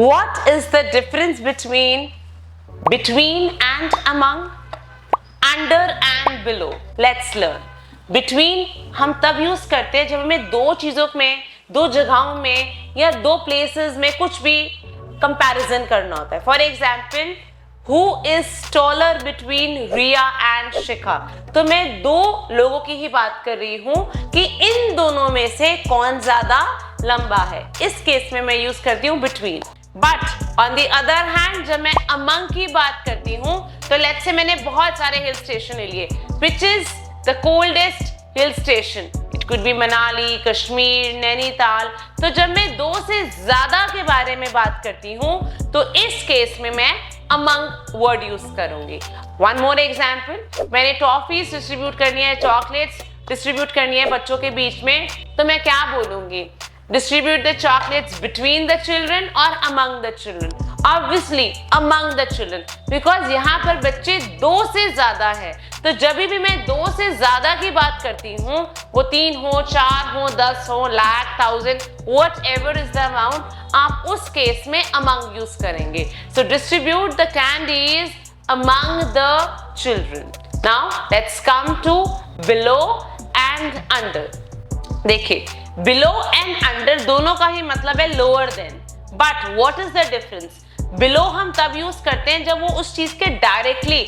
What is the difference between and among, under and below? Let's learn. Between हम तब use करते हैं जब हमें दो चीजों में, दो जगहों में या दो प्लेसेस में कुछ भी कंपैरिजन करना होता है. For example, Who is taller between Riya and Shikha? तो मैं दो लोगों की ही बात कर रही हूं कि इन दोनों में से कौन ज्यादा लंबा है. इस केस में मैं यूज करती हूँ between. But on the other hand जब मैं among की बात करती हूँ तो लेट्स से मैंने बहुत सारे हिल स्टेशन ले लिए. Which is the coldest hill station? It could be Manali, Kashmir, Nainital. तो जब मैं दो से ज्यादा के बारे में बात करती हूँ तो इस केस में मैं among वर्ड यूज करूंगी. वन मोर एग्जाम्पल, मैंने टॉफीज डिस्ट्रीब्यूट करनी है, चॉकलेट्स डिस्ट्रीब्यूट करनी है बच्चों के बीच में, तो मैं क्या बोलूंगी? Distribute the chocolates between the children और among the children. Obviously among the children, because यहाँ पर बच्चे दो से ज्यादा है. तो जब भी मैं दो से ज्यादा की बात करती हूँ, वो 3 हो, 4 हो, 10 हो, lakh, 1000, whatever is the amount, आप उस केस में among यूज करेंगे. So distribute the candies among the children. Now let's come to below and under. देखिए, below and under दोनों का ही मतलब है lower than. But what is the difference? Below हम तब यूज करते हैं जब वो उस चीज के डायरेक्टली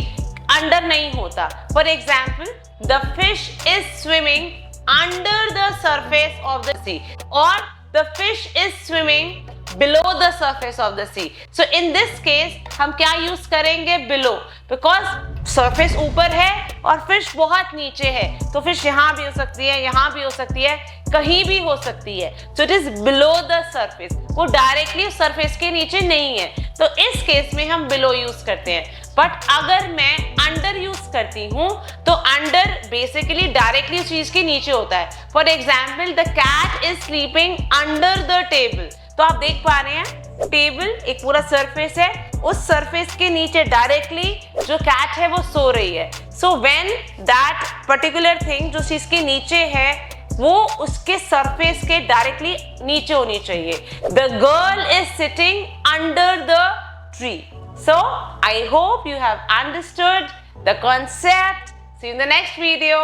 अंडर नहीं होता. For example, the fish is swimming under the surface of the sea, or the fish is swimming below the surface of the sea. So in this case हम क्या यूज करेंगे? below, because surface ऊपर है और fish बहुत नीचे है. तो fish यहाँ भी हो सकती है, यहाँ भी हो सकती है, कहीं भी हो सकती है. So it is below the surface. वो डायरेक्टली सरफेस के नीचे नहीं है. तो इस केस में हम below यूज करते हैं. बट अगर मैं अंडर यूज करती हूँ तो अंडर बेसिकली डायरेक्टली उस चीज के नीचे होता है. For example, the cat is sleeping under the table. तो आप देख पा रहे हैं टेबल एक पूरा सरफेस है, उस सरफेस के नीचे डायरेक्टली जो कैट है वो सो रही है. So when that particular thing जो चीज के नीचे है वो उसके सरफेस के डायरेक्टली नीचे होनी चाहिए. The girl is sitting under the tree. So, I hope you have understood the concept. See you in the next video.